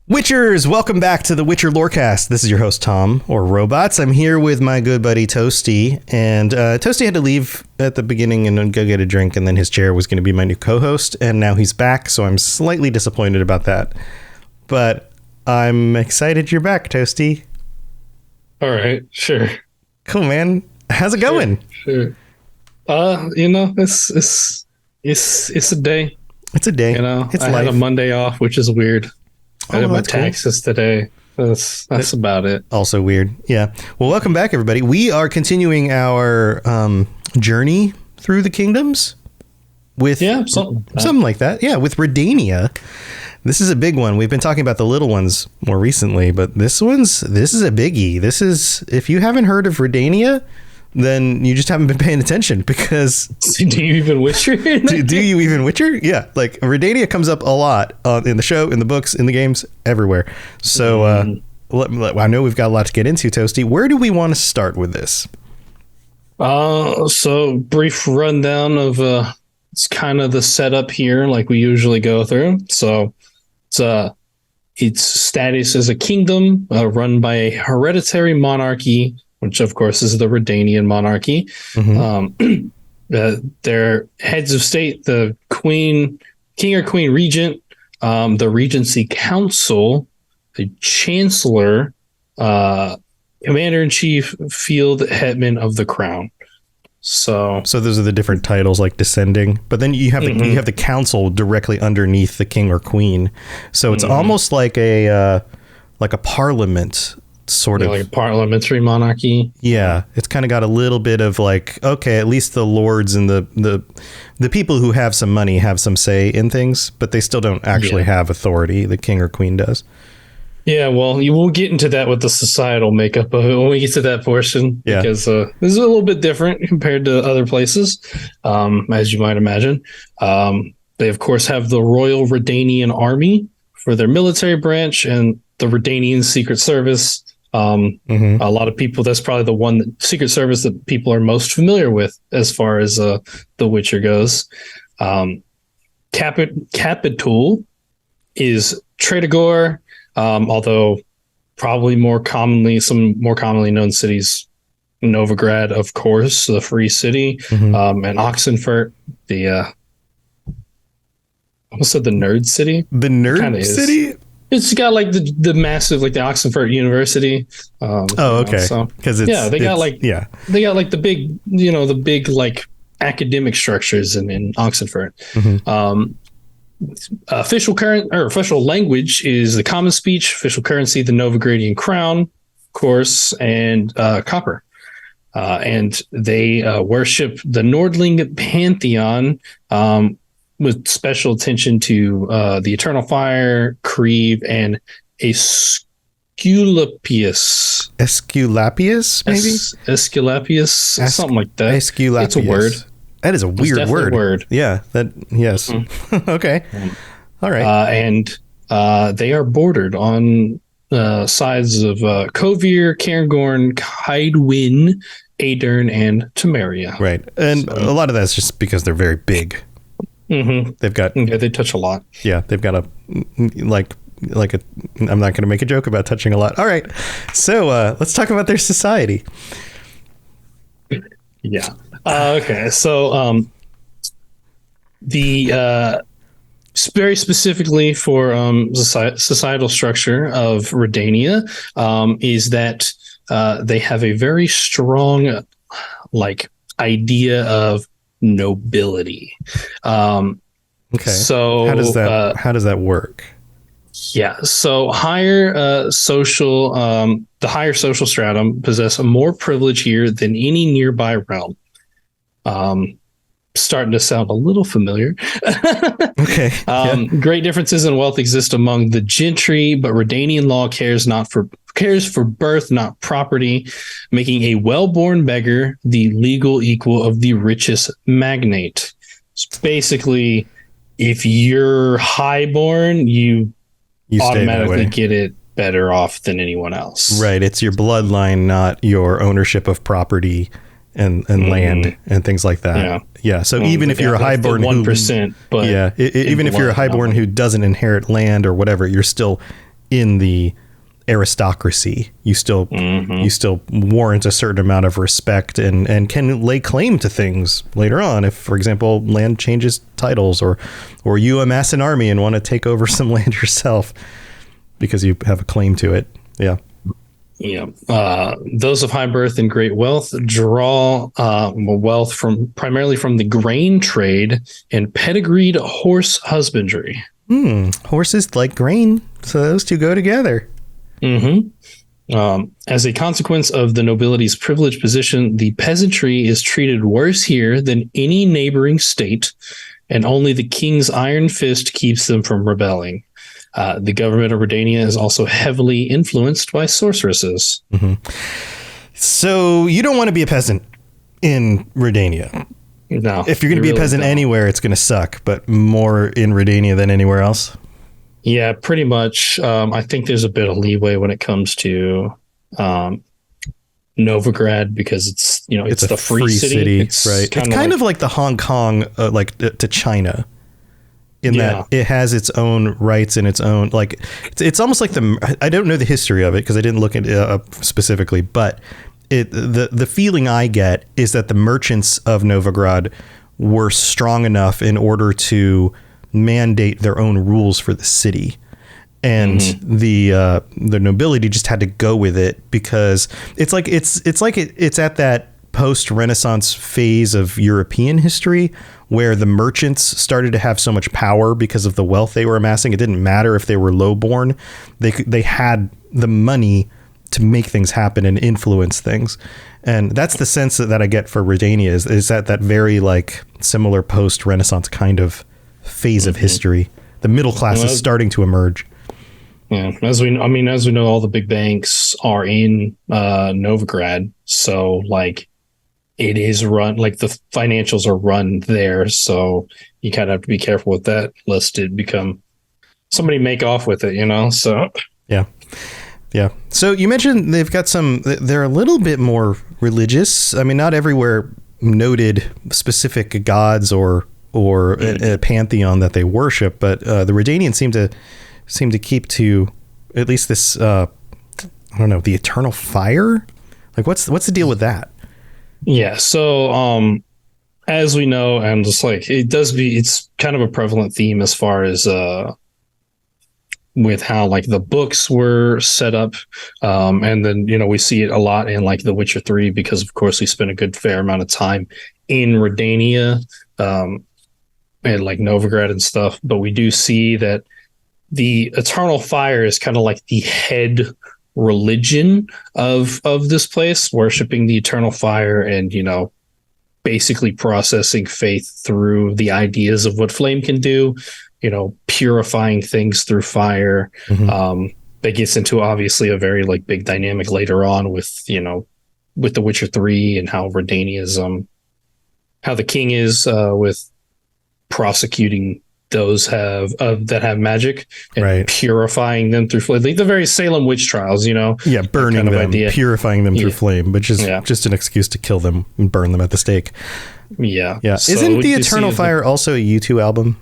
Witchers, welcome back to the Witcher Lorecast. This is your host, Tom, or Robots. I'm here with my good buddy, Toasty. And Toasty had to leave at the beginning and go get a drink, and then his chair was going to be my new co-host, and now he's back, so I'm slightly disappointed about that. But I'm excited you're back, Toasty. All right, sure. Cool, man. How's it going? Sure. It's a day. It's a day. It's I had a Monday off, which is weird. I did my taxes today. That's about it. Also weird. Yeah. Well, welcome back, everybody. We are continuing our journey through the kingdoms with something like that. Yeah, with Redania. This is a big one. We've been talking about the little ones more recently, but this is a biggie. This is, if you haven't heard of Redania, then you just haven't been paying attention, because do you even Witcher? do you even Witcher? Yeah, like Redania comes up a lot in the show, in the books, in the games, everywhere. So I know we've got a lot to get into, Toasty. Where do we want to start with this? So brief rundown of it's kind of the setup here, like we usually go through. So its status as a kingdom run by a hereditary monarchy, which of course is the Redanian monarchy. Mm-hmm. Their heads of state, the king or queen regent, the regency council, the chancellor, commander-in-chief, field hetman of the crown. So those are the different titles, like descending, but then you have you have the council directly underneath the king or queen. So it's almost like a parliament. Sort of like a parliamentary monarchy. Yeah, it's kind of got a little bit of like, okay, at least the lords and the people who have some money have some say in things, but they still don't actually have authority. The king or queen does. Yeah, well, we'll get into that with the societal makeup of it when we get to that portion, because this is a little bit different compared to other places, as you might imagine. They, of course, have the Royal Redanian Army for their military branch and the Redanian Secret Service. A lot of people, that's probably the Secret Service that people are most familiar with as far as The Witcher goes. Capital is Tredagor, although probably some more commonly known cities, Novigrad, of course, the Free City, and Oxenfurt, I almost said the Nerd City. The Nerd City? It's got like the massive, like the Oxenfurt University. Okay. Because they got like the big, the big like academic structures in Oxenfurt. Official language is the common speech. Official currency, the Novigradian crown, of course, and copper. And they worship the Nordling pantheon. With special attention to the Eternal Fire, Creve, and Aesculapius. Esculapius, maybe? Esculapius, something like that. Esculapius. It's a word. That is a weird word. Yeah, yes. Okay. All right. And they are bordered on sides of Kovir, Cairngorm, Kaidwin, Aedern, and Temeria. Right. And a lot of that's just because they're very big. They've got they touch a lot. Yeah, they've got I'm not going to make a joke about touching a lot. All right, so let's talk about their society. Yeah. Okay. So the very specifically for societal structure of Redania is that they have a very strong idea of nobility. Okay. So how does that work? Yeah. So the higher social stratum possess more privilege here than any nearby realm. Starting to sound a little familiar. Okay. Great differences in wealth exist among the gentry, but Redanian law cares for birth, not property, making a well-born beggar the legal equal of the richest magnate. So basically, if you're highborn, you automatically get it better off than anyone else. Right. It's your bloodline, not your ownership of property and land and things like that. Yeah. So even if you're a highborn 1%, but even if you're a highborn who doesn't inherit land or whatever, you're still in the aristocracy. You still warrant a certain amount of respect and can lay claim to things later on. If, for example, land changes titles, or you amass an army and want to take over some land yourself because you have a claim to it. Yeah. Yeah. Those of high birth and great wealth draw wealth primarily from the grain trade and pedigreed horse husbandry. Horses like grain, so those two go together. As a consequence of the nobility's privileged position, the peasantry is treated worse here than any neighboring state, and only the king's iron fist keeps them from rebelling. The government of Redania is also heavily influenced by sorceresses. So you don't want to be a peasant in Redania. No. If you're going to be a peasant anywhere, it's going to suck, but more in Redania than anywhere else. Yeah, pretty much. I think there's a bit of leeway when it comes to Novigrad, because it's the free city. It's right. It's kind of like the Hong Kong, to China, in that it has its own rights and its own, like, it's almost like I don't know the history of it because I didn't look at it up specifically, but the feeling I get is that the merchants of Novigrad were strong enough in order to mandate their own rules for the city, and the nobility just had to go with it because it's at that post-Renaissance phase of European history where the merchants started to have so much power because of the wealth they were amassing. It didn't matter if they were lowborn; they had the money to make things happen and influence things. And that's the sense that I get for Redania is that very like similar post-Renaissance kind of phase of history. The middle class is starting to emerge. Yeah, as we know, all the big banks are in Novigrad, so like it is run, like the financials are run there. So you kind of have to be careful with that, lest it become somebody make off with it, So yeah. So you mentioned they've got they're a little bit more religious. I mean, not everywhere noted specific gods or a pantheon that they worship, but the Redanians seem to keep to at least this I don't know, the eternal fire. Like what's the deal with that? Yeah, so as we know, and just like it's kind of a prevalent theme as far as with how like the books were set up, and then we see it a lot in like The Witcher 3 because of course we spent a good fair amount of time in Redania. And like Novigrad and stuff, but we do see that the eternal fire is kind of like the head religion of this place, worshiping the eternal fire and basically processing faith through the ideas of what flame can do, purifying things through fire. That gets into obviously a very like big dynamic later on with The Witcher 3 and how Redania's how the king is with prosecuting those that have magic and purifying them through flame, like the very Salem witch trials, burning them, purifying them through flame, which is just an excuse to kill them and burn them at the stake. Yeah. So isn't the Eternal Fire also a U2 album?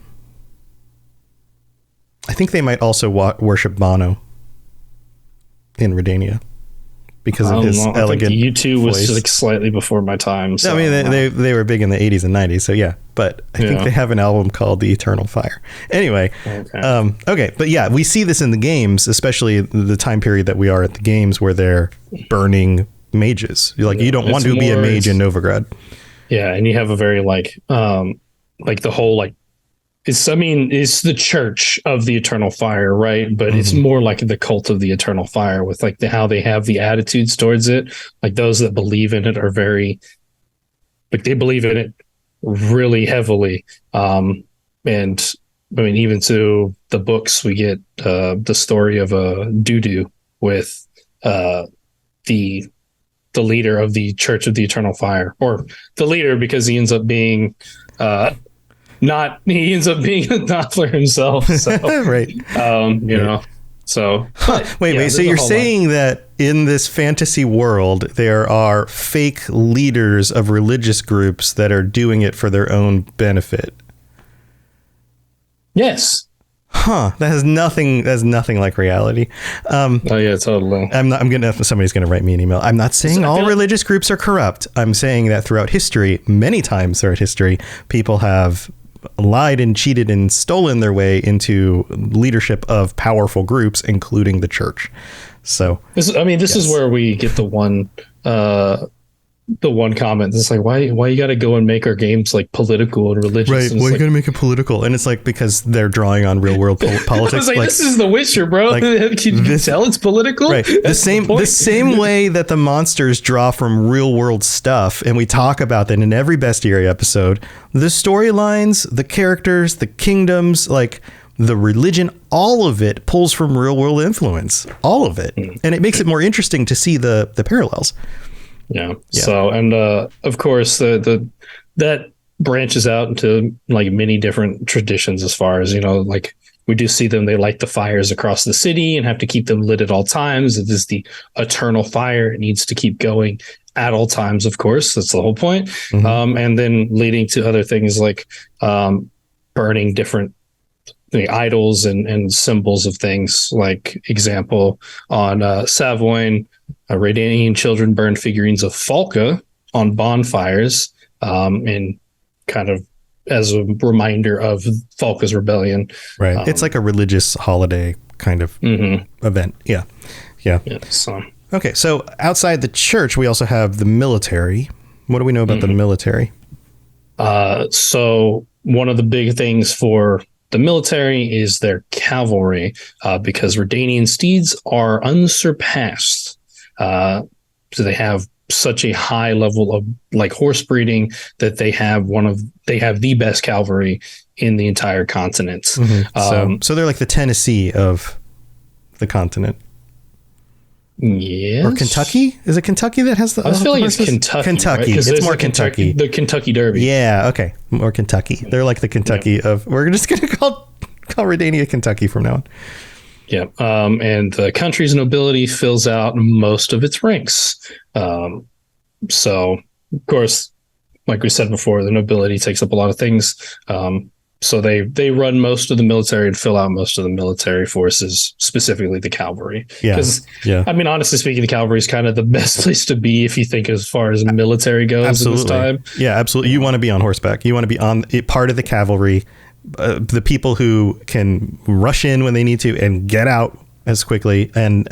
I think they might also worship Bono in Redania because of his elegant U2 was like slightly before my time. So, I mean, they were big in the 80s and 90s, so yeah. But I think they have an album called The Eternal Fire. Anyway, okay. But yeah, we see this in the games, especially the time period that we are at the games where they're burning mages. You don't want to be a mage in Novigrad. Yeah, and you have a very like the whole like it's the church of the Eternal Fire, right? But it's more like the cult of the Eternal Fire with like how they have the attitudes towards it. Like those that believe in it are very like they believe in it really heavily. And I mean, even to the books, we get the story of Dudu with the leader of the Church of the Eternal Fire, or the leader because he ends up being he ends up being a Doppler himself. So, right. So wait. So you're saying that in this fantasy world, there are fake leaders of religious groups that are doing it for their own benefit? Yes. That has nothing. That's nothing like reality. Oh yeah, totally. Somebody's gonna write me an email. I'm not saying all religious groups are corrupt. I'm saying that throughout history, many times throughout history, people have lied and cheated and stolen their way into leadership of powerful groups, including the church. So this is where we get the one comment. It's like, why you got to go and make our games like political and religious? Right. And why you got to make it political? And it's like, because they're drawing on real world politics. I was like, this is The Witcher, bro. Like, can you tell it's political? Right. The same way that the monsters draw from real world stuff. And we talk about that in every Bestiary episode. The storylines, the characters, the kingdoms, like the religion, all of it pulls from real world influence. All of it. And it makes it more interesting to see the parallels. Yeah. So, and of course, that branches out into like many different traditions as far as, like we do see them. They light the fires across the city and have to keep them lit at all times. It is the eternal fire. It needs to keep going at all times, of course. That's the whole point. Mm-hmm. And then leading to other things like burning different idols and symbols of things. Like example on Savoyne, Redanian children burned figurines of Falca on bonfires, and kind of as a reminder of Falca's rebellion. Right. It's like a religious holiday kind of event. Yeah. So. Okay. So outside the church, we also have the military. What do we know about the military? So one of the big things for the military is their cavalry, because Redanian steeds are unsurpassed. So they have such a high level of like horse breeding that they have the best cavalry in the entire continent. So they're like the Tennessee of the continent. Yes. Or Kentucky? Is it Kentucky that has the? I feel like it's Kentucky. Kentucky. Right? It's more Kentucky. The Kentucky Derby. Yeah. Okay. More Kentucky. They're like the Kentucky of. We're just gonna call Redania Kentucky from now on. Yeah. And the country's nobility fills out most of its ranks. So of course, like we said before, the nobility takes up a lot of things. So they run most of the military and fill out most of the military forces, specifically the cavalry. Because, I mean, honestly speaking, the cavalry is kind of the best place to be if you think as far as military goes at this time. Yeah, absolutely. You want to be on horseback. You want to be on part of the cavalry, the people who can rush in when they need to and get out as quickly. And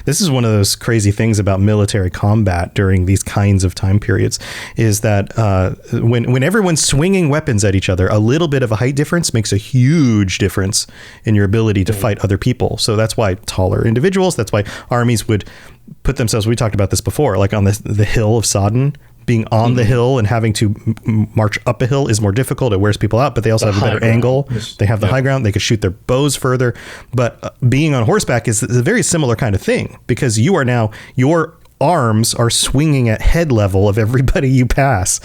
this is one of those crazy things about military combat during these kinds of time periods, is that when everyone's swinging weapons at each other, a little bit of a height difference makes a huge difference in your ability to fight other people. So that's why taller individuals, that's why armies would put themselves, we talked about this before, like on the hill of Sodden. Being on the hill and having to march up a hill is more difficult. It wears people out, but they also have a better angle. They have the high ground. They can shoot their bows further. But being on horseback is a very similar kind of thing, because you are now, your arms are swinging at head level of everybody you pass.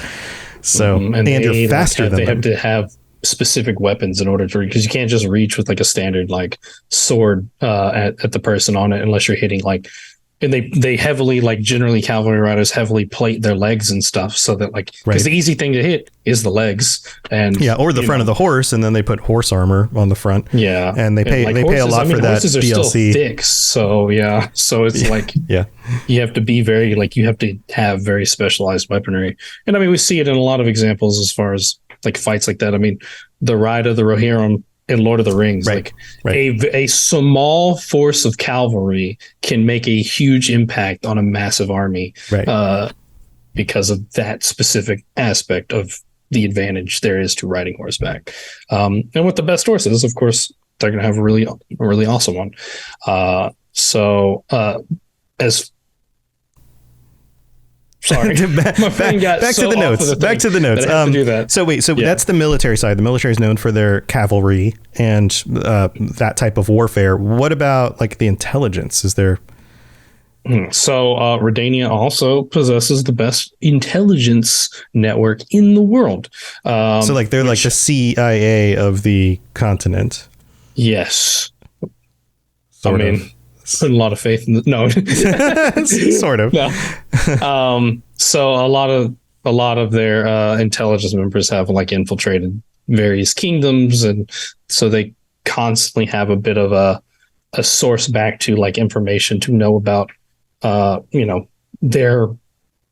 So, and you're faster than them. They have to have specific weapons in order to, because you can't just reach with like a standard like sword at the person on it unless you're hitting like. And they heavily, like generally cavalry riders heavily plate their legs and stuff so that like, because the easy thing to hit is the legs and or the front of the horse, and then they put horse armor on the front. Yeah. And they pay a lot for that horses are DLC. Still thick, so it's like you have to be very like, you have to have very specialized weaponry. And I mean, we see it in a lot of examples as far as like fights like that. I mean, the Ride of the Rohirrim in Lord of the Rings, a small force of cavalry can make a huge impact on a massive army, because of that specific aspect of the advantage there is to riding horseback. And with the best horses, of course, they're going to have a really awesome one. Sorry, back to the notes. Back to the notes. So that's the military side. The military is known for their cavalry and that type of warfare. What about like the intelligence? Is there? So Redania also possesses the best intelligence network in the world. So like they're like the CIA of the continent. Yes. Sort of. Putting a lot of faith in sort of. No. So a lot of their intelligence members have like infiltrated various kingdoms, and so they constantly have a bit of a source back to like information to know about, their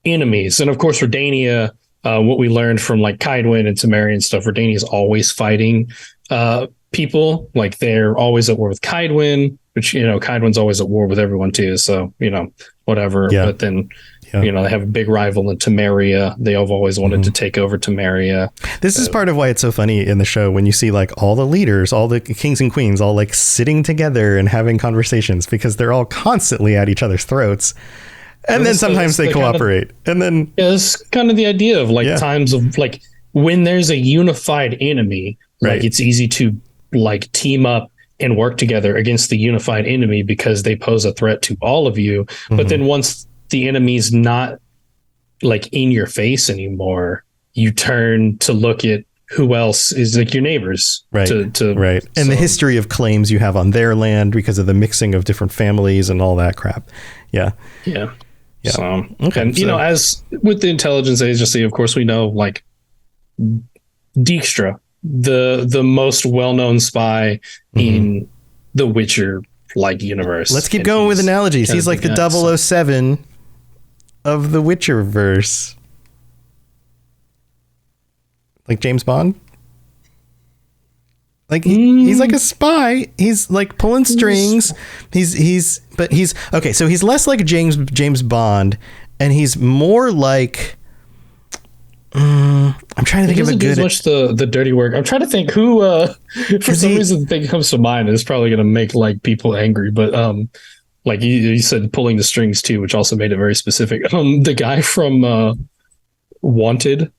enemies. And of course, Redania, what we learned from like Kaidwen and Temeri and stuff, Redania is always fighting people. Like they're always at war with Kaidwen, which, Kaidwen's always at war with everyone too. So, whatever. Yeah. But then, they have a big rival in Temeria. They have always wanted to take over Temeria. This is part of why it's so funny in the show when you see like all the leaders, all the kings and queens, all like sitting together and having conversations, because they're all constantly at each other's throats. And then sometimes they cooperate. And then it's kind of the idea of like times of like when there's a unified enemy, like it's easy to like team up and work together against the unified enemy because they pose a threat to all of you. But then once the enemy's not like in your face anymore, you turn to look at who else is like your neighbors. Right. And the history of claims you have on their land because of the mixing of different families and all that crap. Yeah. So, and as with the intelligence agency, of course, we know like Dijkstra, the most well-known spy in the Witcher like universe. Let's keep going with analogies. He's like the 007 of the Witcher verse. Like James Bond? Like he's like a spy. He's like pulling strings. He's okay. So he's less like James Bond, and he's more like. I'm trying to think of a good. He doesn't do as much the dirty work. I'm trying to think who. For some reason, the thing comes to mind is probably going to make like people angry, but like you said, pulling the strings too, which also made it very specific. The guy from Wanted.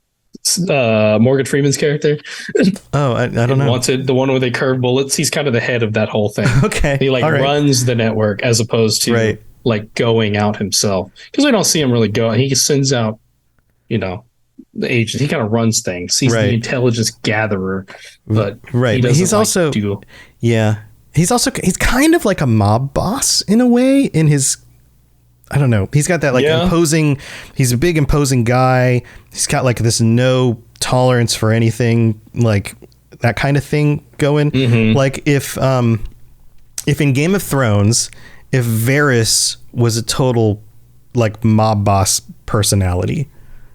Morgan Freeman's character. I don't know. Wanted, the one where they curve bullets. He's kind of the head of that whole thing. Okay. He like runs the network as opposed to like going out himself. Because we don't see him really go. He sends out, the agent. He kind of runs things. He's the intelligence gatherer. But he's also he's kind of like a mob boss in a way in his. I don't know. He's got that like imposing, he's a big imposing guy. He's got like this no tolerance for anything, like that kind of thing going. Like if in Game of Thrones, if Varys was a total like mob boss personality,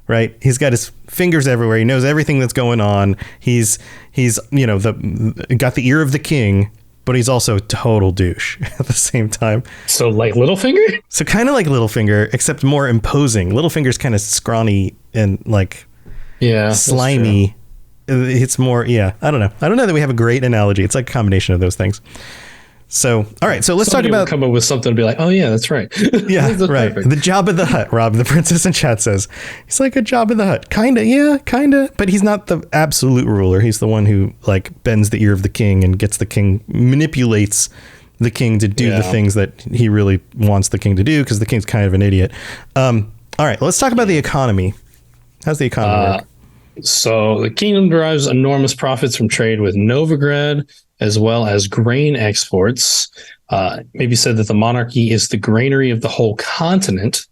right? He's got his fingers everywhere. He knows everything that's going on. He's got the ear of the king, but he's also a total douche at the same time. So like Littlefinger? So kind of like Littlefinger, except more imposing. Littlefinger's kind of scrawny and like slimy. It's more, I don't know. I don't know that we have a great analogy. It's like a combination of those things. So, all right. So let's talk about come up with something to be like, oh yeah, that's right. Yeah, that's right. Perfect. The Jabba the Hutt, Rob, the princess in chat says. He's like a Jabba the Hutt. Kinda. But he's not the absolute ruler. He's the one who like bends the ear of the king and gets the king, manipulates the king to do the things that he really wants the king to do because the king's kind of an idiot. All right. Let's talk about the economy. How's the economy work? So the kingdom derives enormous profits from trade with Novigrad, as well as grain exports. Maybe said that the monarchy is the granary of the whole continent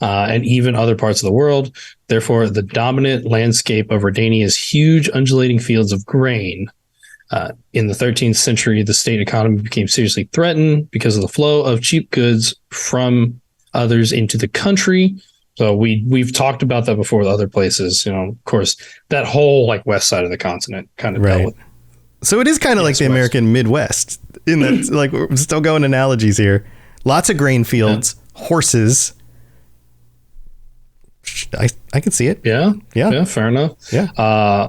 and even other parts of the world. Therefore, the dominant landscape of Redania is huge, undulating fields of grain. In the 13th century, the state economy became seriously threatened because of the flow of cheap goods from others into the country. So we've talked about that before with other places. Of course, that whole like west side of the continent kind of dealt with. So it is kind of like the American Midwest in that, like, we're still going analogies here. Lots of grain fields, horses. I can see it. Yeah. Fair enough. Yeah.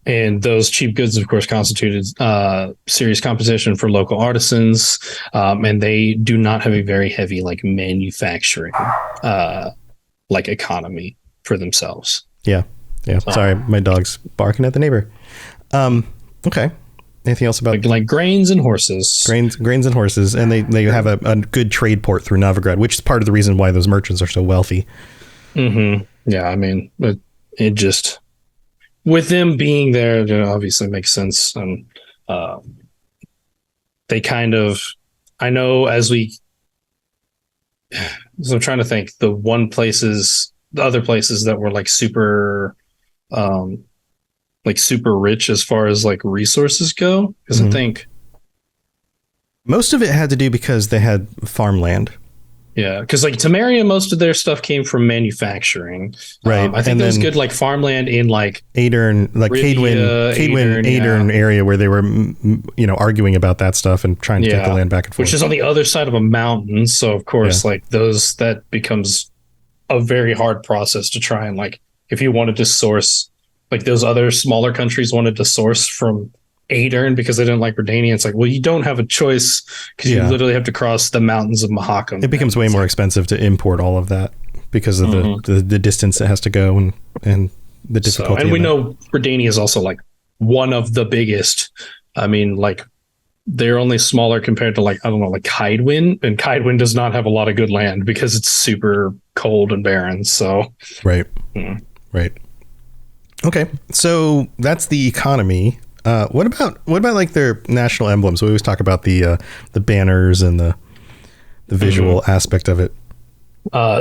And those cheap goods, of course, constituted serious competition for local artisans, and they do not have a very heavy like manufacturing like economy for themselves. Yeah. Sorry, my dog's barking at the neighbor. Okay. Anything else about like grains and horses? Grains and horses, and they have a good trade port through Novigrad, which is part of the reason why those merchants are so wealthy. Yeah, I mean, it just with them being there, obviously makes sense, and they kind of. I know as we. So I'm trying to think the other places that were like super. like super rich as far as like resources go? Because I think most of it had to do because they had farmland. Yeah, because like Temeria, most of their stuff came from manufacturing. Right. I think there was good like farmland in like Aedirn, like Aedirn area where they were, arguing about that stuff and trying to take the land back and forth. Which is on the other side of a mountain. So of course, like that becomes a very hard process to try and like, if you wanted to source, like those other smaller countries wanted to source from Aedirn because they didn't like Redania. It's like, well, you don't have a choice because you literally have to cross the mountains of Mahakam. It becomes way more expensive to import all of that because of the distance it has to go and the difficulty. And we know Redania is also like one of the biggest. I mean, like they're only smaller compared to like, I don't know, like Kaidwin, and Kaidwin does not have a lot of good land because it's super cold and barren. So right. Okay, so that's the economy. What about like their national emblems? We always talk about the banners and the visual aspect of it.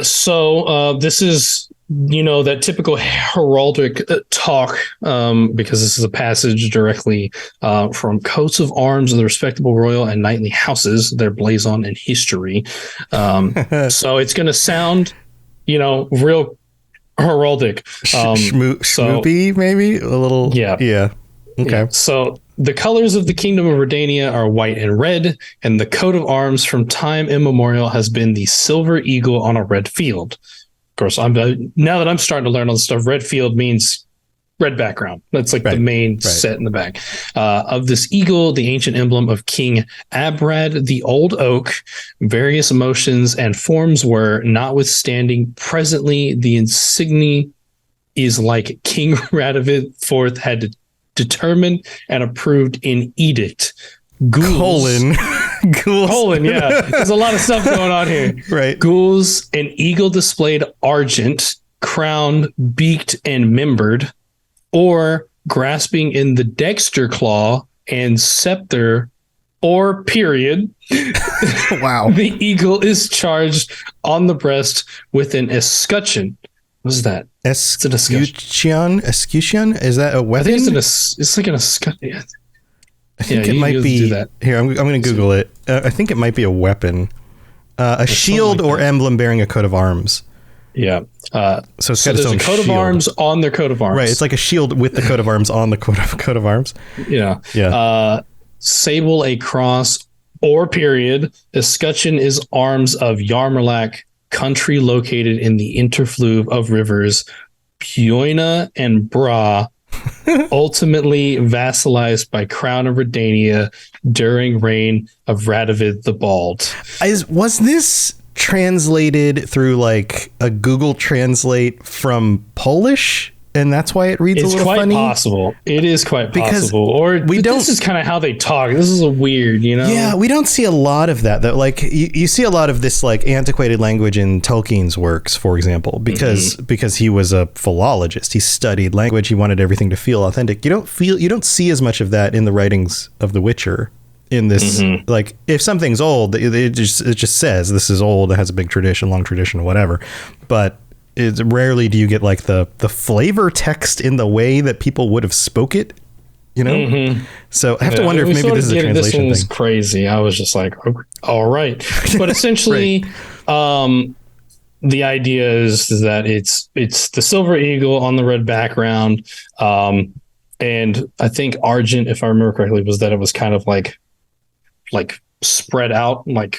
So this is, that typical heraldic talk, because this is a passage directly from coats of arms of the respectable royal and knightly houses, their blazon and history. So it's going to sound, real heraldic. Schmoopy, maybe a little. Yeah. Okay. Yeah. So the colors of the Kingdom of Redania are white and red, and the coat of arms from time immemorial has been the silver eagle on a red field. Of course, now that I'm starting to learn all this stuff, red field means red background. That's like the main set in the back. Of this eagle, the ancient emblem of King Abrad, the old oak, various emotions and forms were, notwithstanding presently the insignia is like King Radovid IV had determined and approved in edict. Ghouls, colon, yeah. There's a lot of stuff going on here. Right. Ghouls, an eagle displayed argent, crowned, beaked, and membered, or grasping in the dexter claw and scepter, or period. Wow. The eagle is charged on the breast with an escutcheon. What is that? Escutcheon? Is that a weapon? I think it's like an escutcheon. I think it might be. Here, I'm going to Google it. I think it might be a weapon. A shield or emblem bearing a coat of arms. Yeah. So it's got its own a coat shield. of arms on their coat of arms. Right. It's like a shield with the coat of arms on the coat of arms. Yeah. Yeah. Sable, a cross, or period. Escutcheon is arms of Yarmulak, country located in the interfluve of rivers Pioina and Bra, ultimately vassalized by Crown of Redania during reign of Radovid the Bald. Was this translated through like a Google Translate from Polish? And that's why it reads a little funny. It is quite possible. This is kind of how they talk. This is a weird, Yeah, we don't see a lot of that though. Like you see a lot of this like antiquated language in Tolkien's works, for example, because he was a philologist. He studied language. He wanted everything to feel authentic. You don't see as much of that in the writings of The Witcher. In this, like if something's old, it just says this is old. It has a big tradition, long tradition, whatever. But it's rarely do you get like the flavor text in the way that people would have spoke it, So I have to wonder if maybe this is a translation this one's thing. Crazy. I was just like, all right. But essentially, the idea is that it's the silver eagle on the red background. And I think argent, if I remember correctly, was that it was kind of like spread out, like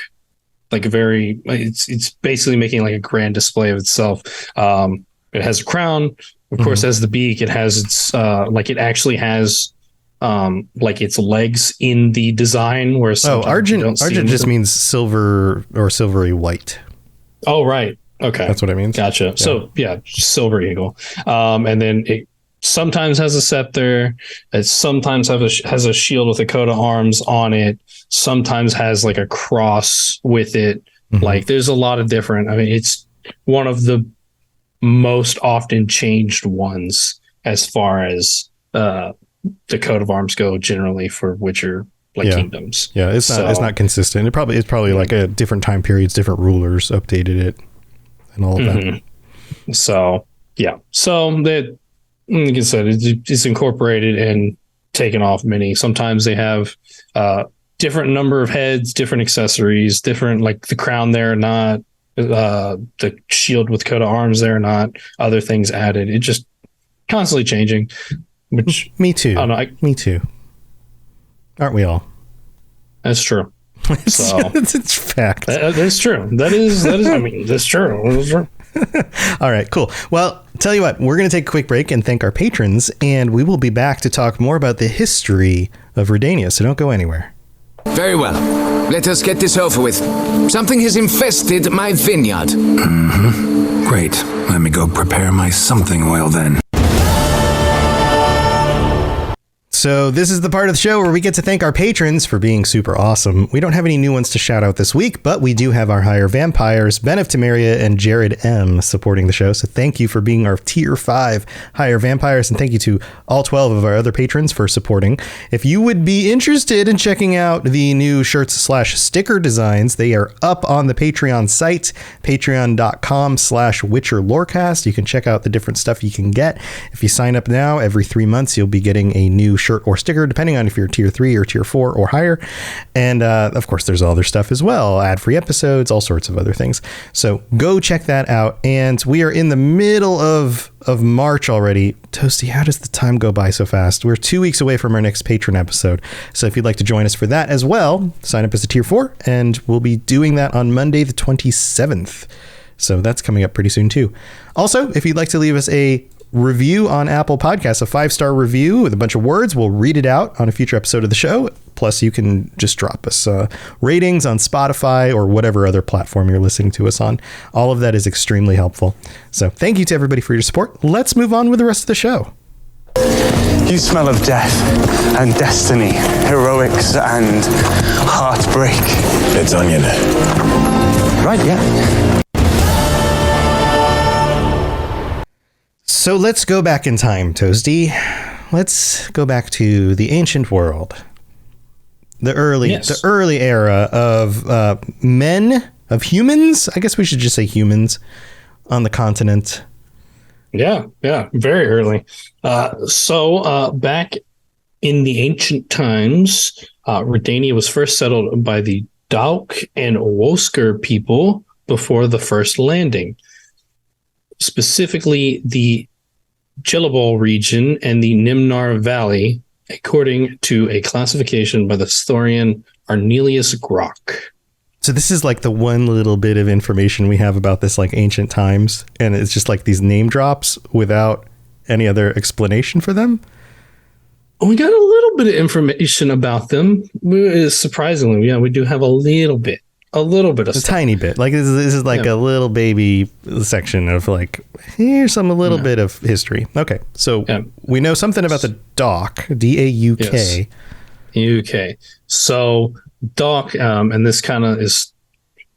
very, it's basically making like a grand display of itself. It has a crown, of course, has the beak. It has its it actually has like its legs in the design. Where argent just means silver or silvery white. Oh, right. Okay, that's what it means. Gotcha. Yeah. So silver eagle, and then it sometimes has a scepter. It sometimes has a shield with a coat of arms on it. Sometimes has like a cross with it. Like there's a lot of different. I mean, it's one of the most often changed ones as far as the coat of arms go generally for Witcher kingdoms. Yeah, it's not consistent. It's probably like a different time periods, different rulers updated it and all of that. So yeah, so that like I said, it's incorporated and taken off many. Sometimes they have different number of heads, different accessories, different, like the crown there, not the shield with coat of arms there, not other things added. It just constantly changing. Which me too. I don't know, me too. Aren't we all? That's true. So it's fact. That's true. That is. I mean, that's true. That's true. All right, cool. Well, tell you what, we're going to take a quick break and thank our patrons, and we will be back to talk more about the history of Redania. So don't go anywhere. Very well. Let us get this over with. Something has infested my vineyard. Mm-hmm. Great. Let me go prepare my something oil then. So this is the part of the show where we get to thank our patrons for being super awesome. We don't have any new ones to shout out this week, but we do have our higher vampires, Ben of Temeria and Jared M, supporting the show. So thank you for being our tier 5 higher vampires, and thank you to all 12 of our other patrons for supporting. If you would be interested in checking out the new shirts/sticker designs, they are up on the Patreon site, patreon.com/Witcher Lorecast. You can check out the different stuff you can get. If you sign up now, every 3 months, you'll be getting a new shirt or sticker, depending on if you're tier 3 or tier 4 or higher. And of course, there's other stuff as well, ad-free episodes, all sorts of other things. So go check that out. And we are in the middle of March already. Toasty, how does the time go by so fast? We're 2 weeks away from our next patron episode. So if you'd like to join us for that as well, sign up as a tier 4, and we'll be doing that on Monday the 27th. So that's coming up pretty soon too. Also, if you'd like to leave us a review on Apple Podcasts, a 5-star review with a bunch of words, we'll read it out on a future episode of the show. Plus, you can just drop us ratings on Spotify or whatever other platform you're listening to us on. All of that is extremely helpful. So thank you to everybody for your support. Let's move on with the rest of the show. You smell of death and destiny, heroics and heartbreak. It's onion. Right, yeah. So let's go back in time, Toasty. Let's go back to the ancient world. The early era of humans. I guess we should just say humans on the continent. Yeah, very early. So back in the ancient times, Redania was first settled by the Dauk and Wosker people before the first landing. Specifically, the Jellabal region and the Nimnar Valley, according to a classification by the historian Arnelius Grock. So this is like the one little bit of information we have about this, like ancient times, and it's just like these name drops without any other explanation for them. We got a little bit of information about them. Surprisingly, yeah, we do have a little bit of stuff. Tiny bit. Like this is like a little baby section of like, here's a little bit of history. Okay. So we know something about the Dauk, Dauk. Yes. UK. So Dauk, and this kind of is,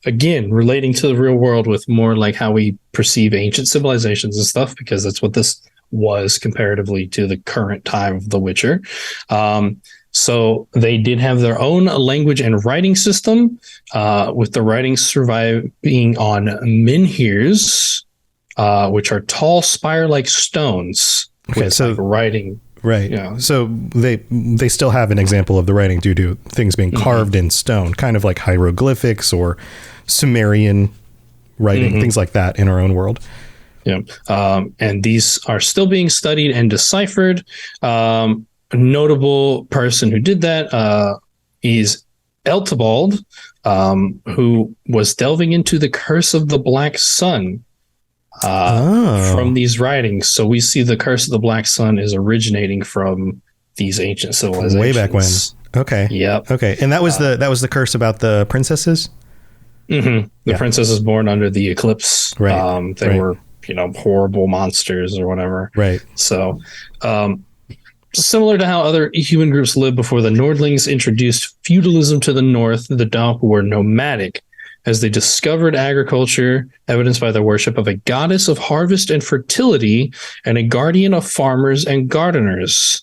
again, relating to the real world with more like how we perceive ancient civilizations and stuff, because that's what this was comparatively to the current time of The Witcher. So they did have their own language and writing system, with the writing surviving on menhirs, which are tall spire-like stones. Okay, so like writing, right? Yeah. So they still have an example of the writing due to things being carved in stone, kind of like hieroglyphics or Sumerian writing, things like that in our own world. Yeah, and these are still being studied and deciphered. A notable person who did that is Eltebald, who was delving into the curse of the Black Sun from these writings. So we see the curse of the Black Sun is originating from these ancient civilizations. Way back when. Okay. Yep. Okay. And that was the curse about the princesses? The princesses born under the eclipse. Right. They were, horrible monsters or whatever. Right. So, similar to how other human groups lived before the Nordlings introduced feudalism to the north, the Dauk were nomadic, as they discovered agriculture, evidenced by their worship of a goddess of harvest and fertility and a guardian of farmers and gardeners,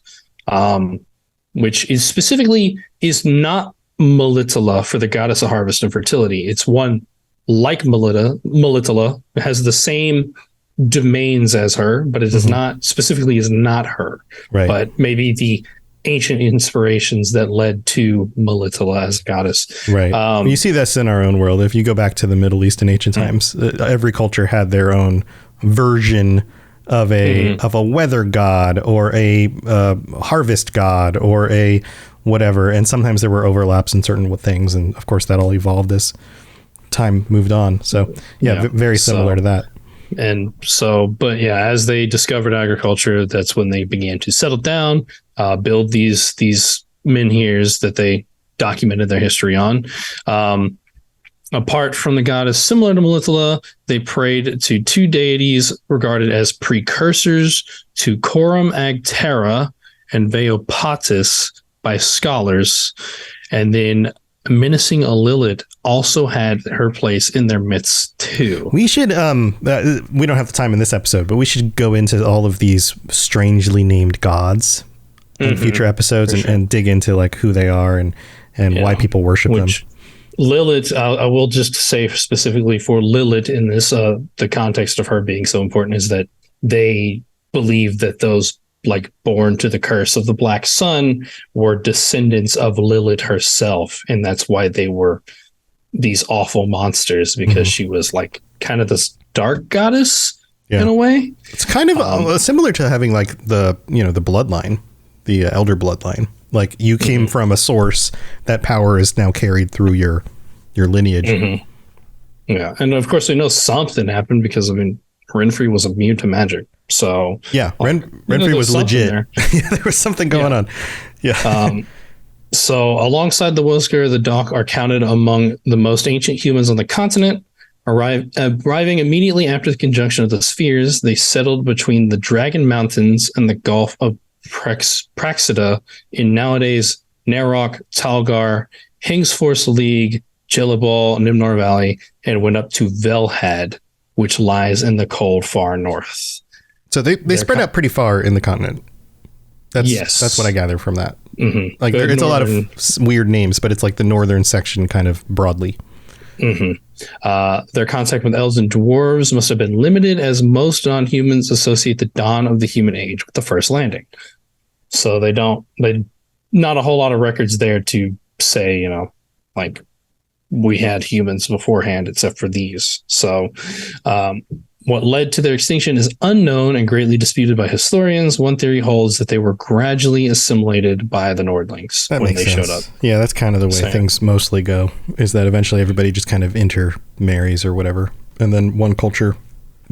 which is specifically is not Melitala for the goddess of harvest and fertility. It's one like Melitala. It has the same domains as her, but it does not specifically is not her. Right. But maybe the ancient inspirations that led to Melitele as a goddess. Right. You see this in our own world. If you go back to the Middle East in ancient times, every culture had their own version of a weather god or a harvest god or a whatever. And sometimes there were overlaps in certain things. And of course that all evolved as time moved on. So very similar to that. And so, but yeah, as they discovered agriculture, that's when they began to settle down, build these menhirs that they documented their history on. Apart from the goddess similar to Melitele, they prayed to two deities regarded as precursors to Coram Agtera and Veopatis by scholars. And then menacing a Lilith also had her place in their midst too. We should, we don't have the time in this episode, but we should go into all of these strangely named gods in future episodes and dig into like who they are and why people worship them. Lilith, I will just say specifically for Lilith in this, the context of her being so important is that they believe that those like born to the curse of the Black Sun were descendants of Lilith herself. And that's why they were these awful monsters, because she was like kind of this dark goddess in a way. It's kind of similar to having like the bloodline, the elder bloodline. Like you came from a source, that power is now carried through your lineage. Yeah. And of course we know something happened because Renfri was immune to magic. So yeah, Renfri was legit. There was something going on. Yeah. So alongside the Wosgar, the Dok are counted among the most ancient humans on the continent. Arriving immediately after the conjunction of the spheres, they settled between the Dragon Mountains and the Gulf of Praxida in nowadays Narok, Talgar, Hingsforce League, Jellibal, Nimnor Valley, and went up to Velhad, which lies in the cold far north. So they spread out pretty far in the continent. That's what I gather from that. Like it's a lot of weird names, but it's like the northern section kind of broadly. Their contact with elves and dwarves must have been limited, as most non-humans associate the dawn of the human age with the first landing. So not a whole lot of records there to say, like we had humans beforehand, except for these. So, what led to their extinction is unknown and greatly disputed by historians. One theory holds that they were gradually assimilated by the Nordlings when they showed up. Yeah, that's kind of the way things mostly go, is that eventually everybody just kind of intermarries or whatever. And then one culture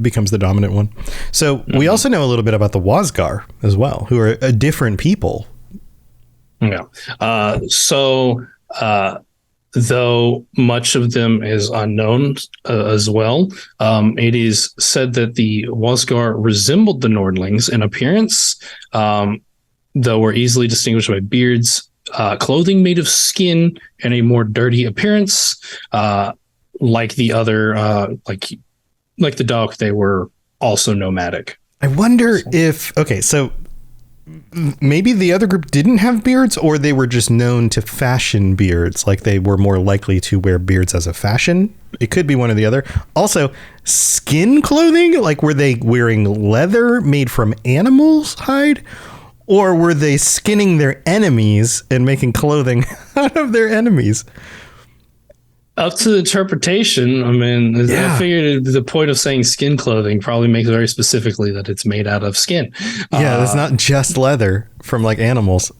becomes the dominant one. So we also know a little bit about the Wosgar as well, who are a different people. Yeah. Though much of them is unknown as well, it is said that the Wosgar resembled the Nordlings in appearance, though were easily distinguished by beards, clothing made of skin, and a more dirty appearance. Like the other, like the dog, they were also nomadic. I wonder if so maybe the other group didn't have beards, or they were just known to fashion beards. Like they were more likely to wear beards as a fashion. It could be one or the other. Also, skin clothing, like were they wearing leather made from animals' hide, or were they skinning their enemies and making clothing out of their enemies? Up to the interpretation. I figured the point of saying skin clothing probably makes very specifically that it's made out of skin. Yeah, it's not just leather from like animals.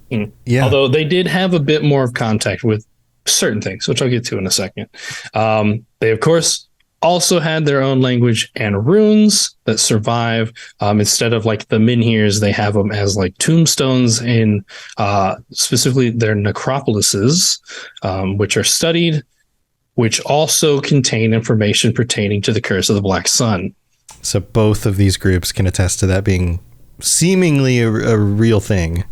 Yeah. Although they did have a bit more of contact with certain things, which I'll get to in a second. They, of course, also had their own language and runes that survive. Instead of like the menhirs, they have them as like tombstones in specifically their necropolises, which are studied, which also contain information pertaining to the curse of the Black Sun. So both of these groups can attest to that being seemingly a real thing.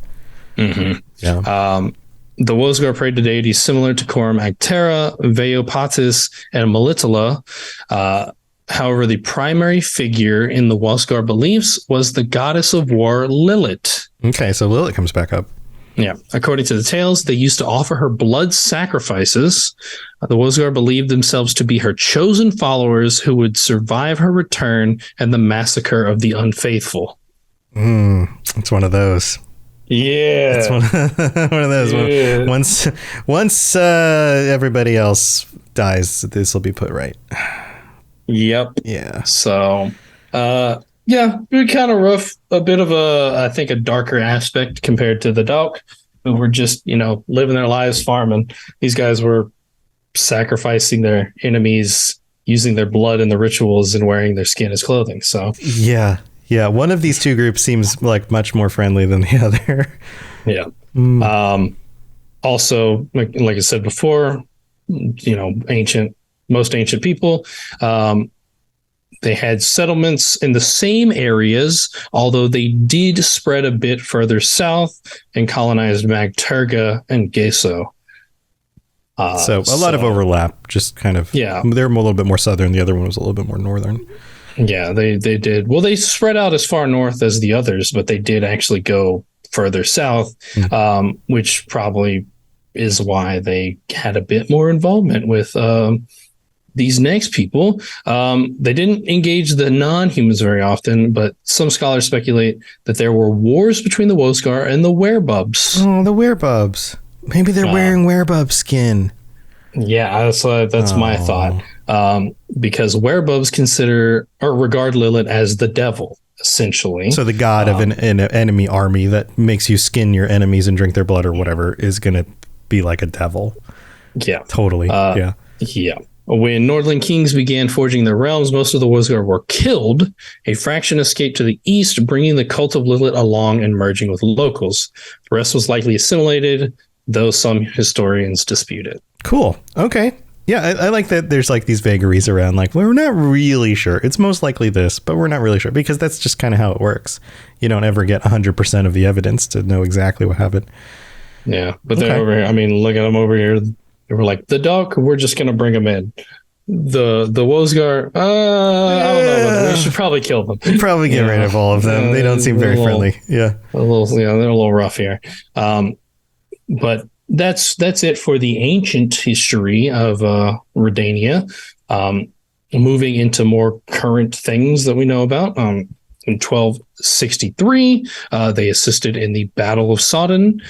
Yeah. The Wosgar prayed to deities similar to Coram Agtera, Veopatis, and Melitele. However, the primary figure in the Wosgar beliefs was the goddess of war, Lilith. Okay, so Lilith comes back up. Yeah. According to the tales, they used to offer her blood sacrifices. The Wosgar believed themselves to be her chosen followers who would survive her return and the massacre of the unfaithful. It's one of those. Yeah. It's one of those. Yeah. Once everybody else dies, this will be put right. Yep. Yeah. So, yeah, kind of rough. A bit of I think, a darker aspect compared to the Dalk, who were just, living their lives farming. These guys were sacrificing their enemies, using their blood in the rituals and wearing their skin as clothing. So, yeah. One of these two groups seems like much more friendly than the other. Yeah. Also, like I said before, most ancient people, they had settlements in the same areas, although they did spread a bit further south and colonized Magturga and Geso. So a lot of overlap, just kind of. Yeah. They're a little bit more southern. The other one was a little bit more northern. Yeah, they did. Well, they spread out as far north as the others, but they did actually go further south, which probably is why they had a bit more involvement with these next people. They didn't engage the non-humans very often, but some scholars speculate that there were wars between the Wosgar and the werebubs. Oh, the werebubs. Maybe they're wearing werebub skin. Yeah, that's my thought. Because werebubs consider or regard Lilith as the devil, essentially. So the god of an enemy army that makes you skin your enemies and drink their blood or whatever is going to be like a devil. Yeah. Totally. Yeah. When Nordland kings began forging their realms, most of the Wosgar were killed. A fraction escaped to the east, bringing the cult of Lilith along and merging with locals. The rest was likely assimilated, though some historians dispute it. Cool. Okay. Yeah, I like that there's like these vagaries around, like, we're not really sure. It's most likely this, but we're not really sure, because that's just kind of how it works. You don't ever get 100% of the evidence to know exactly what happened. Yeah, but they're over here. I mean, look at them over here. They were like, the Dalk, we're just going to bring them in. The Wosgar, I don't know, but we should probably kill them. Probably get rid of all of them. They don't seem very friendly. Yeah. They're a little rough here. But that's it for the ancient history of Redania. Moving into more current things that we know about. In 1263, they assisted in the Battle of Sodden.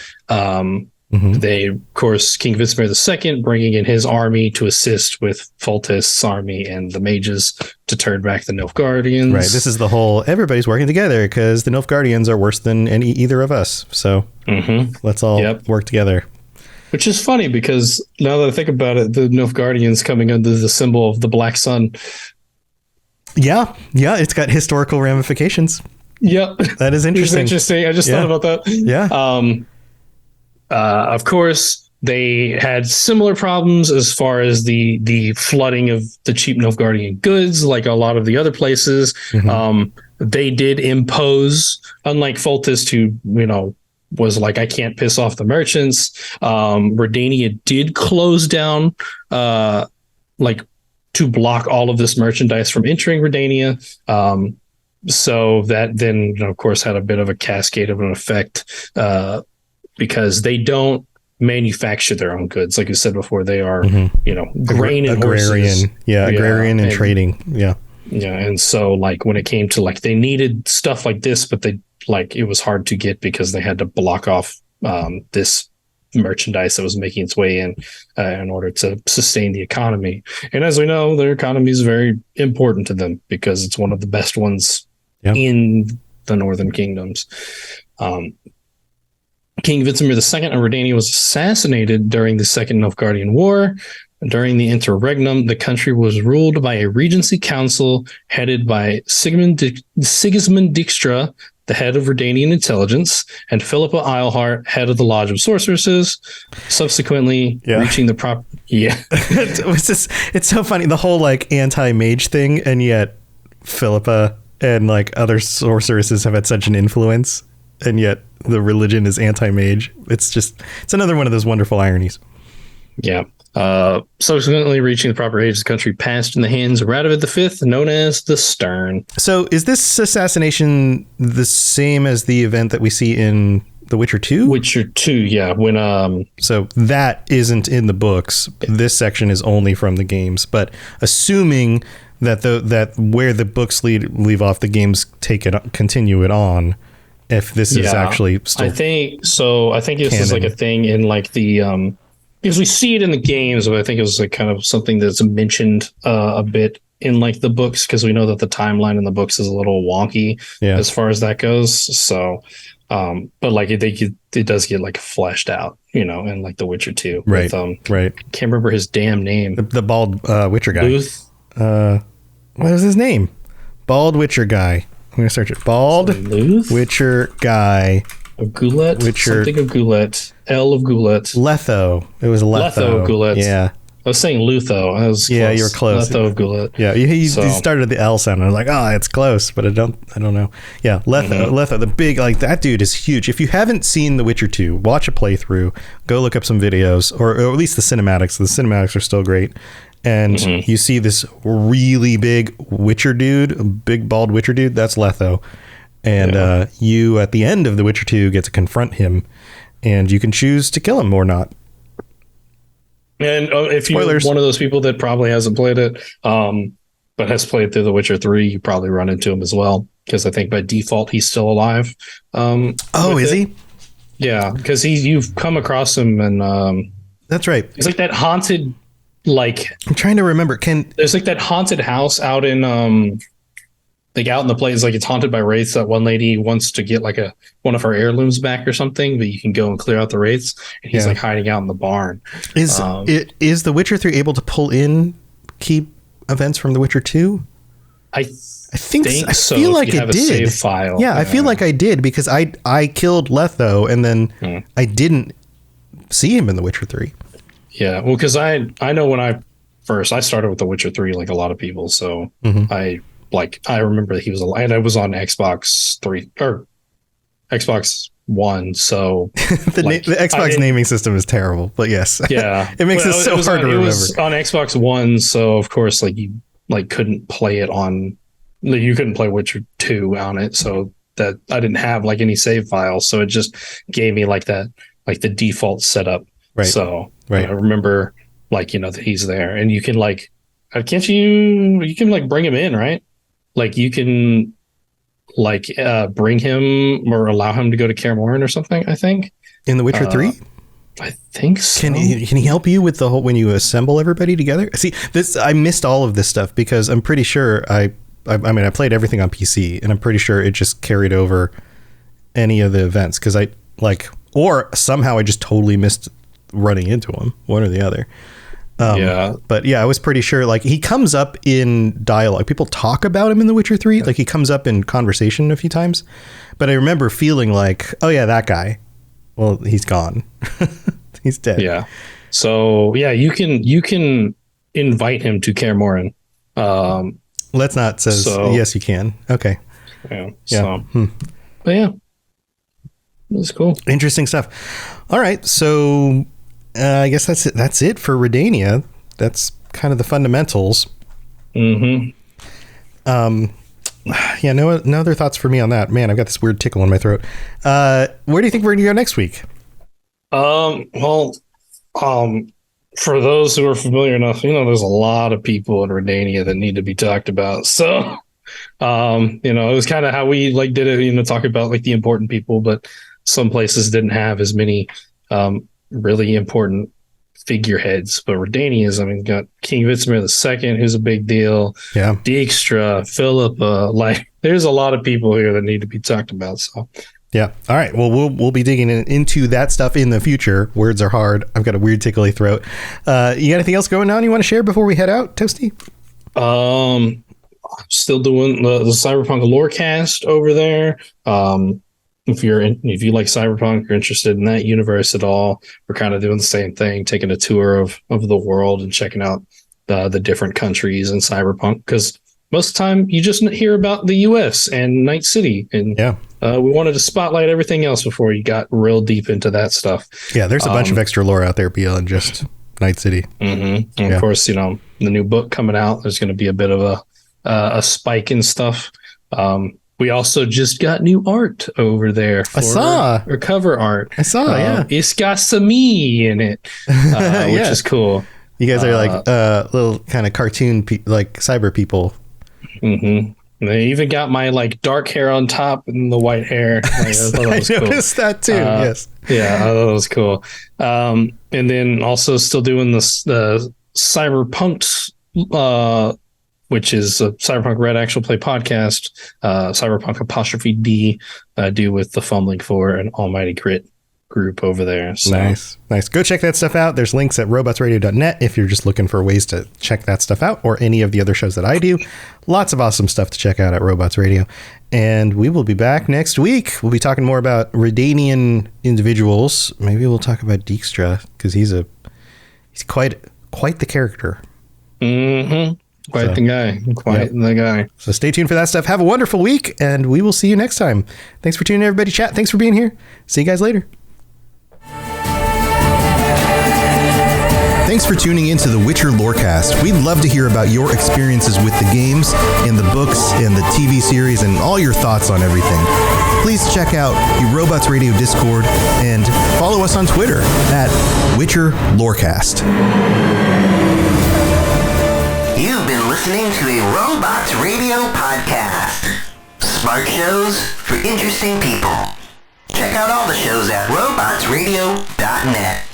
They, of course, King Vitzimir II bringing in his army to assist with Foltest's army and the mages to turn back the Nilfgaardians. Right. This is the whole everybody's working together because the Nilfgaardians are worse than either of us. So let's all work together. Which is funny because now that I think about it, the Nilfgaardians coming under the symbol of the Black Sun. Yeah, it's got historical ramifications. Yep. That is interesting. It's interesting. I just thought about that. Yeah. Of course, they had similar problems as far as the flooding of the cheap Nilfgaardian goods, like a lot of the other places. They did impose, unlike Foltest, who, was like, I can't piss off the merchants. Redania did close down, to block all of this merchandise from entering Redania. So that then, of course, had a bit of a cascade of an effect, because they don't manufacture their own goods. Like you said before, they are, grain and agrarian. horses. Yeah, agrarian and trading. Yeah. Yeah. And so when it came to they needed stuff like this, but it was hard to get because they had to block off this merchandise that was making its way in order to sustain the economy. And as we know, their economy is very important to them because it's one of the best ones in the Northern Kingdoms. King Vitzimir II of Redania was assassinated during the Second Nilfgaardian War. During the interregnum, the country was ruled by a regency council headed by Sigismund Dijkstra, the head of Redanian intelligence, and Philippa Eilhart, head of the Lodge of Sorceresses, subsequently reaching the proper... Yeah. It's so funny, the whole anti-mage thing, and yet Philippa and other sorceresses have had such an influence, and yet the religion is anti-mage. It's another one of those wonderful ironies. Yeah. Subsequently reaching the proper age, the country passed in the hands of Radovid V, known as the Stern. So is this assassination the same as the event that we see in The Witcher 2? Witcher 2, yeah. When So that isn't in the books. This section is only from the games. But assuming that that where the books leave off, the games continue it on. If this is actually still, I think this is like a thing in like the because we see it in the games, but I think it was like kind of something that's mentioned a bit in like the books, because we know that the timeline in the books is a little wonky as far as that goes. So, but like it does get like fleshed out, in like The Witcher 2. Right. Right. Can't remember his damn name. The bald Witcher guy. Luth. What was his name? Bald Witcher guy. I'm gonna search it. Bald Witcher guy. Of Goulet. Witcher. Something of Goulet. L of Goulet. Letho. It was Letho. Letho Goulet. Yeah. I was saying Lutho. I was close. Yeah, you were close. Letho of Goulet. Yeah, you started the L sound. I was like, it's close, but I don't know. Yeah, Letho. Letho, the big, like, that dude is huge. If you haven't seen The Witcher 2, watch a playthrough. Go look up some videos, or at least the cinematics. The cinematics are still great. And you see this really big Witcher dude, big bald Witcher dude. That's Letho. And you, at the end of The Witcher 2, get to confront him, and you can choose to kill him or not. And if you're one of those people that probably hasn't played it, but has played through The Witcher 3, you probably run into him as well, because I think by default he's still alive. Is he? Yeah, because you've come across him, and that's right. It's like that haunted, like, I'm trying to remember. There's like that haunted house out in like out in the place, like it's haunted by wraiths. That one lady wants to get like one of her heirlooms back or something, but you can go and clear out the wraiths, and he's like hiding out in the barn. Is The Witcher 3 able to pull in key events from The Witcher 2? I think so. I feel like it did. Save file. Yeah, I feel like I did, because I killed Letho, and then I didn't see him in The Witcher 3. Yeah, well, because I know when I started with The Witcher 3, like a lot of people, so I remember that he was alive, and I was on Xbox 3 or Xbox One, so the Xbox naming system is terrible, but yes, yeah, it makes it so hard to remember. It was on Xbox One, so of course, like you couldn't play it on, you couldn't play Witcher 2 on it, so that I didn't have like any save files, so it just gave me like that, like the default setup. Right. So I remember that he's there, and you can like, you can like bring him in, right? Like you can like bring him or allow him to go to Kaer Morhen or something, I think. In The Witcher 3? I think so. Can he help you with the whole, when you assemble everybody together? See, I missed all of this stuff, because I'm pretty sure I played everything on PC, and I'm pretty sure it just carried over any of the events, because or somehow I just totally missed running into him, one or the other. But yeah, I was pretty sure, like, he comes up in dialogue. People talk about him in The Witcher 3. Like, he comes up in conversation a few times, but I remember feeling like, oh yeah, that guy, well, he's gone. He's dead. Yeah. So yeah, you can invite him to Kaer Morhen. Let's not says yes, you can. Okay. Yeah. So, but yeah, that's cool. Interesting stuff. All right. So, I guess that's it. That's it for Redania. That's kind of the fundamentals. Mm-hmm. Yeah, no other thoughts for me on that. Man, I've got this weird tickle in my throat. Where do you think we're going to go next week? For those who are familiar enough, there's a lot of people in Redania that need to be talked about. So, it was kind of how we did it, talk about like the important people, but some places didn't have as many, really important figureheads, but Redania's, got King Vitzimir II, who's a big deal. Yeah. Dijkstra, Philippa, there's a lot of people here that need to be talked about. So yeah. All right. Well, we'll be digging into that stuff in the future. Words are hard. I've got a weird tickly throat. You got anything else going on you want to share before we head out, Toasty? I'm still doing the Cyberpunk Lorecast over there. If you like Cyberpunk, you're interested in that universe at all, we're kind of doing the same thing, taking a tour of the world and checking out the different countries in Cyberpunk, because most of the time you just hear about the US and Night City, and we wanted to spotlight everything else before you got real deep into that stuff. Yeah, there's a bunch of extra lore out there beyond just Night City. Mm-hmm. And of course, the new book coming out, there's going to be a bit of a spike in stuff. We also just got new art over there. I saw. Or cover art. I saw, yeah. It's got some me in it, which is cool. You guys are like little kind of cartoon, like cyber people. Mm-hmm. They even got my like dark hair on top and the white hair. Like, I thought that was noticed that too. Yes. Yeah, I thought that was cool. And then also still doing the Cyberpunks, which is a Cyberpunk Red Actual Play podcast. Cyberpunk 'D, do with the Fumbling for an Almighty Grit group over there. So. Nice. Go check that stuff out. There's links at robotsradio.net if you're just looking for ways to check that stuff out, or any of the other shows that I do. Lots of awesome stuff to check out at Robots Radio. And we will be back next week. We'll be talking more about Redanian individuals. Maybe we'll talk about Dijkstra, because he's quite the character. Mm-hmm. Quite the guy. So stay tuned for that stuff. Have a wonderful week, and we will see you next time. Thanks for tuning in, everybody. Chat. Thanks for being here. See you guys later. Thanks for tuning in to the Witcher Lorecast. We'd love to hear about your experiences with the games and the books and the TV series and all your thoughts on everything. Please check out the Robots Radio Discord and follow us on Twitter at Witcher Lorecast. You've been listening to a Robots Radio podcast. Smart shows for interesting people. Check out all the shows at robotsradio.net.